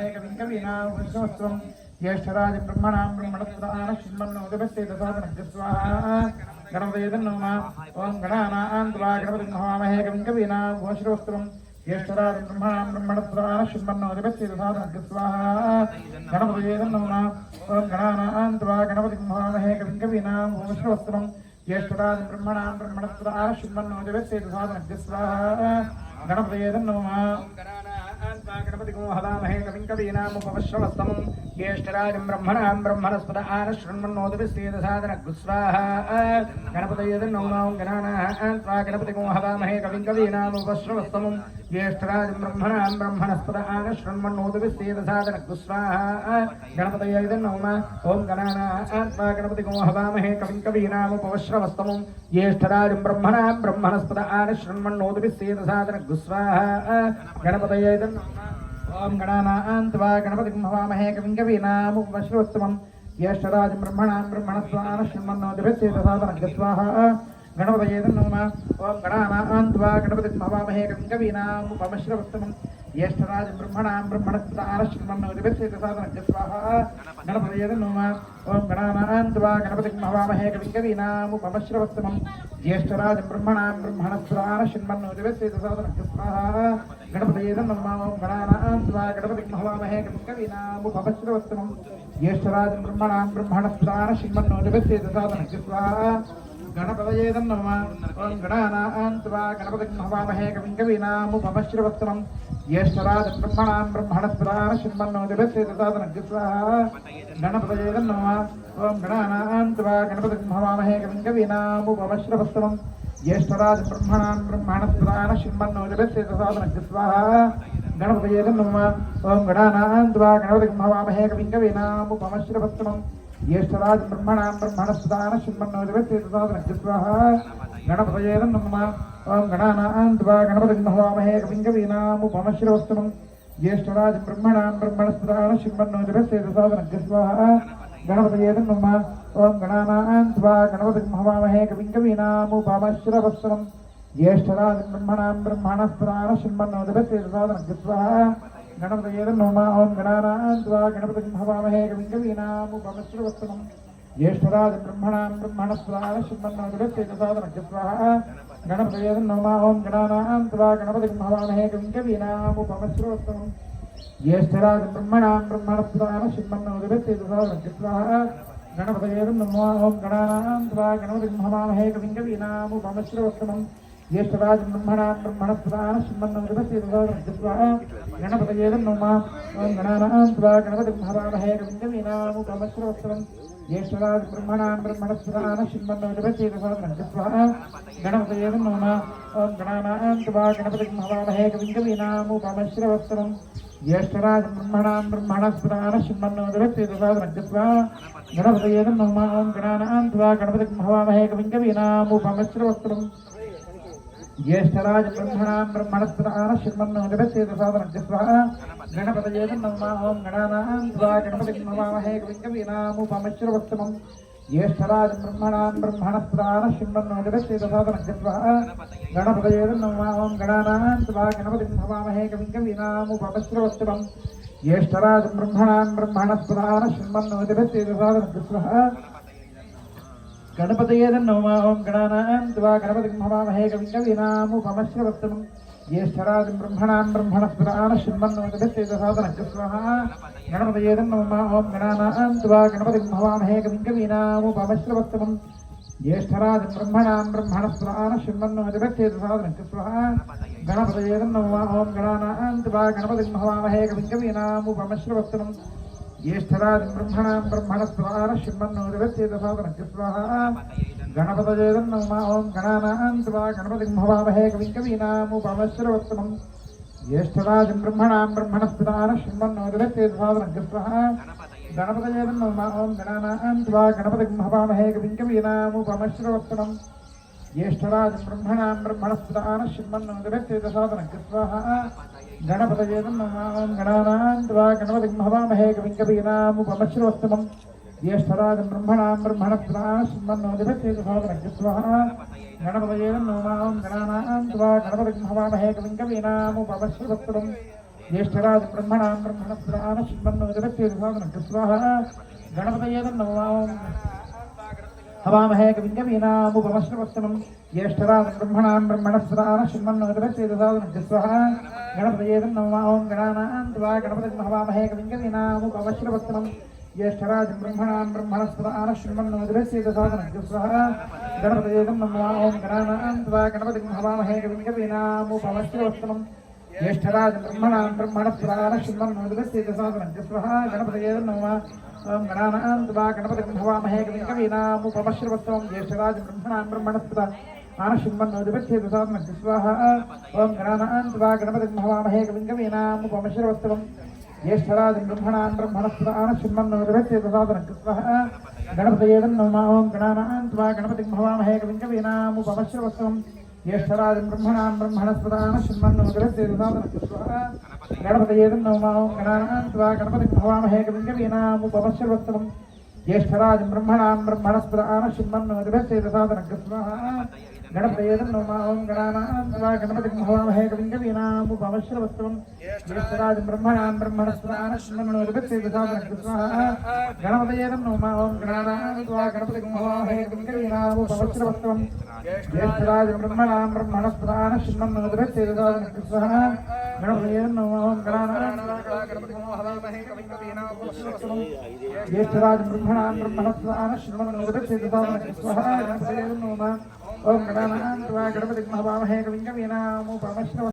हवामहे कविं कवीनामुपमश्रवस्तमं ज्येष्ठराजं ब्रह्मणां ब्रह्मणस्पदान शृण्वन्नोदिपस्ते दशादनस्य स्वाहा गणपतये नमः ओं गणानां त्वा गणपतिं हवामहे कविं कवीनामुपमश्रवस्तमं ज्येष्ठराजं ब्रह्मणां ब्रह्मणस्पदान शृण्वन्नोदिपस्ते दशादनस्य स्वाहा गणपतये नमः ओं गणानां त्वा गणपतिं हवामहे कविं कवीनामुपमश्रवस्तमं ज्येष्ठराजं ब्रह्मणां ब्रह्मणस्पदान शृण्वन्नोदिपस्ते दशादनस्य स्वाहा गणपतये नमः गणपतिं हवामहे कविं कवीनामुपमश्रवस्तमं ज्येष्ठराजं ब्रह्मणां ब्रह्मणस्पदान शृण्वन्नोदिपस्ते दशादनस्य स्वाहा गणपतये नमः गणानां त्वा गणपतिं हवामहे कविं कवीनामुपमश्रवस्तमं ज्येष्ठराजं ब्रह्मणां ब्रह्मणस्पदान शृण्वन्नोदिपस्ते दशादनस्य स्वाहा गणपतये नमः ओं गणानां त्वा गणपतिं हवामहे कविं कवीनामुपमश्रवस्तमं ज्येष्ठराजं ब्रह्मणां ब्रह्मणस्पदान शृण्वन्नोदिपस्ते दशादनस्य स्वाहा गणपतये ओं गणानां त्वा गणपतिं हवामहे कविं कवीनामुपमश्रवस्तमं ज्येष्ठराजं ब्रह्मणां ब्रह्मणस्पदान शृण्वन्नोदिपस्ते दशादनस्य स्वाहा गणपतये नमः ओं गणानां त्वा गणपतिं हवामहे कविं कवीनामुपमश्रवस्तमं ज्येष्ठराजं ब्रह्मणां ब्रह्मणस्पदान शृण्वन्नोदिपस्ते दशादनस्य स्वाहा गणपतये नमः ओं गणानां त्वा गणपतिं हवामहे कविं कवीनामुपमश्रवस्तमं ज्येष्ठराजं ब्रह्मणां ब्रह्मणस्पदान शृण्वन्नोदिपस्ते दशादनस्य स्वाहा गणपतये नमः ओं गणानां त्वा गणपतिं हवामहे कविं कवीनामुपमश्रवस्तमं ज्येष्ठराजं ब्रह्मणां ब्रह्मणस्पदान शृण्वन्नोदिपस्ते दशादनस्य स्वाहा गणपतये नमः ओं गणानां त्वा गणपतिं हवामहे कविं कवीनामुपमश्रवस्तमं ज्येष्ठराजं ब्रह्मणां ब्रह्मणस्पदान शृण्वन्नोदिपस्ते दशादनस्य स्वाहा गणपतये नमः ओं गणानां त्वा गणपतिं हवामहे कविं कवीनामुपमश्रवस्तमं ज्येष्ठराजं ब्रह्मणां ब्रह्मणस्पदान शृण्वन्नोदिपस्ते दशादनस्य स्वाहा गणपतये नमः ओं गणानां त्वा गणपतिं हवामहे कविं कवीनामुपमश्रवस्तमं ज्येष्ठराजं ब्रह्मणां ब्रह्मणस्पदान शृण्वन्नोदिपस्ते दशादनस्य स्वाहा गणपतये नमः ओं गणानां त्वा गणपतिं हवामहे कविं कवीनामुपमश्रवस्तमं ज्येष्ठराजं ब्रह्मणां ब्रह्मणस्पदान शृण्वन्नोदिपस्ते दशादनस्य स्वाहा गणपतये नमः ओं गणानां त्वा गणपतिं हवामहे कविं कवीनामुपमश्रवस्तमं ज्येष्ठराजं ब्रह्मणां ब्रह्मणस्पदान शृण्वन्नोदिपस्ते दशादनस्य स्वाहा गणपतये नमः ओं गणानां त्वा गणपतिं हवामहे कविं कवीनामुपमश्रवस्तमं ज्येष्ठराजं ब्रह्मणां ब्रह्मणस्पदान शृण्वन्नोदिपस्ते दशादनस्य स्वाहा गणपतये नमः ओं गणानां त्वा गणपतिं हवामहे कविं कवीनामुपमश्रवस्तमं ज्येष्ठराजं ब्रह्मणां ब्रह्मणस्पदान शृण्वन्नोदिपस्ते दशादनस्य स्वाहा गणपतये नमः ओं गणानां त्वा गणपतिं हवामहे कविं कवीनामुपमश्रवस्तमं ज्येष्ठराजं ब्रह्मणां ब्रह्मणस्पदान शृण्वन्नोदिपस्ते दशादनस्य स्वाहा गणपतये नमः ओं गणानां त्वा गणपतिं हवामहे कविं कवीनामुपमश्रवस्तमं ज्येष्ठराजं ब्रह्मणां ब्रह्मणस्पदान शृण्वन्नोदिपस्ते दशादनस्य स्वाहा गणपतये नमः ओं गणानां त्वा गणपतिं हवामहे कविं कवीनामुपमश्रवस्तमं ज्येष्ठराजं ब्रह्मणां ब्रह्मणस्पदान शृण्वन्नोदिपस्ते दशादनस्य स्वाहा गणपतये नमः ओं गणानां त्वा गणपतिं हवामहे कविं कवीनामुपमश्रवस्तमं ज्येष्ठराजं ब्रह्मणां ब्रह्मणस्पदान शृण्वन्नोदिपस्ते दशादनस्य स्वाहा गणपतये नमः ओं गणानां त्वा गणपतिं हवामहे कविं कवीनामुपमश्रवस्तमं ज्येष्ठराजं ब्रह्मणां ब्रह्मणस्पदान शृण्वन्नोदिपस्ते दशादनस्य स्वाहा गणपतये नमः ओं गणानां त्वा गणपतिं हवामहे कविं कवीनामुपमश्रवस्तमं ज्येष्ठराजं ब्रह्मणां ब्रह्मणस्पदान शृण्वन्नोदिपस्ते दशादनस्य स्वाहा गणपतये नमः ओं गणानां त्वा गणपतिं हवामहे कविं कवीनामुपमश्रवस्तमं ज्येष्ठराजं ब्रह्मणां ब्रह्मणस्पदान शृण्वन्नोदिपस्ते दशादनस्य स्वाहा गणपतये नमः ओं गणानां त्वा गणपतिं हवामहे कविं कवीनामुपमश्रवस्तमं ज्येष्ठराजं ब्रह्मणां ब्रह्मणस्पदान शृण्वन्नोदिपस्ते दशादनस्य स्वाहा गणपतये नमः ओं गणानां त्वा गणपतिं हवामहे कविं कवीनामुपमश्रवस्तमं ज्येष्ठराजं ब्रह्मणां ब्रह्मणस्पदान शृण्वन्नोदिपस्ते दशादनस्य स्वाहा गणपतये नमः ओं गणानां त्वा गणपतिं हवामहे कविं कवीनामुपमश्रवस्तमं ज्येष्ठराजं ब्रह्मणां ब्रह्मणस्पदान शृण्वन्नोदिपस्ते दशादनस्य स्वाहा गणपतये नमः ओं गणानां त्वा गणपतिं हवामहे कविं कवीनामुपमश्रवस्तमं ज्येष्ठराजं ब्रह्मणां ब्रह्मणस्पदान शृण्वन्नोदिपस्ते दशादनस्य स्वाहा गणपतये नमः ओं गणानां त्वा गणपतिं हवामहे कविं कवीनामुपमश्रवस्तमं ज्येष्ठराजं ब्रह्मणां ब्रह्मणस्पदान शृण्वन्नोदिपस्ते दशादनस्य स्वाहा गणपतये नमः ओं गणानां त्वा गणपतिं हवामहे कविं कवीनामुपमश्रवस्तमं ज्येष्ठराज ब्रह्मणां ब्रह्मणस्पदान श्रीमन्नोदरस्येदसादनं स्वाहा गणपतये नमः हवामहे कविङ्गवीनामुपमश्रवस्तमं ज्येष्ठराज ब्रह्मणां ब्रह्मणस्पदान श्रीमन्नोदरस्येदसादनं स्वाहा गणपतये नमः ओं गणानां त्वा गणपतिं हवामहे कविङ्गवीनामुपमश्रवस्तमं ज्येष्ठराज ब्रह्मणां ब्रह्मणस्पदान श्रीमन्नोदरस्येदसादनं स्वाहा गणपतये नमः ओं गणानां त्वा गणपतिं हवामहे कविङ्गवीनामुपमश्रवस्तमं ज्येष्ठराज ब्रह्मणां ब्रह्मणस्पदान श्रीमन्नोदरस्येदसादनं स्वाहा गणपतये नमः ओं गणानां त्वा गणपतिं हवामहे कविङ्गवीनामुपमश्रवस्तमं ज्येष्ठराज ब्रह्मणां ब्रह्मणस्पदान श्रीमन्नोदरस्येदसादनं स्वाहा ओं गणानां त्वा गणपतिं हवामहे कविङ्गवीनामुपमश्रवस्तमं ज्येष्ठराज ब्रह्मणां ब्रह्मणस्पदान श्रीमन्नोदरस्येदसादनं स्वाहा गणपतये नमः ओं गणानां त्वा गणपतिं हवामहे कविङ्गवीनामुपमश्रवस्तमं ज्येष्ठराज ब्रह्मणां ब्रह्मणस्पदान श्रीमन्नोदरस्येदसादनं स्वाहा गणपतये नमः ओं गणानां त्वा गणपतिं हवामहे कविङ्गवीनामुपमश्रवस्तमं ज्येष्ठराज ब्रह्मणां ब्रह्मणस्पदान श्रीमन्नोदरस्येदसादनं स्वाहा गणपतये नमः ओं गणानां त्वा गणपतिं हवामहे कविङ्गवीनामुपमश्रवस्तमं ज्येष्ठराज ब्रह्मणां ब्रह्मणस्पदान श्रीमन्नोदरस्येदसादनं स्वाहा गणपतये नमः ओं गणानां त्वा गणपतिं हवामहे कविङ्गवीनामुपमश्रवस्तमं ज्येष्ठराज ब्रह्मणां ब्रह्मणस्पदान श्रीमन्नोदरस्येदसादनं स्वाहा गणपतये नमः ओं गणानां त्वा गणपतिं हवामहे कविङ्गवीनामुपमश्रवस्तमं ज्येष्ठराज ब्रह्मणां ब्रह्मणस्पदान श्रीमन्नोदरस्येदसादनं स्वाहा गणपतये नमः ओं गणानां त्वा गणपतिं हवामहे कविङ्गवीनामुपमश्रवस्तमं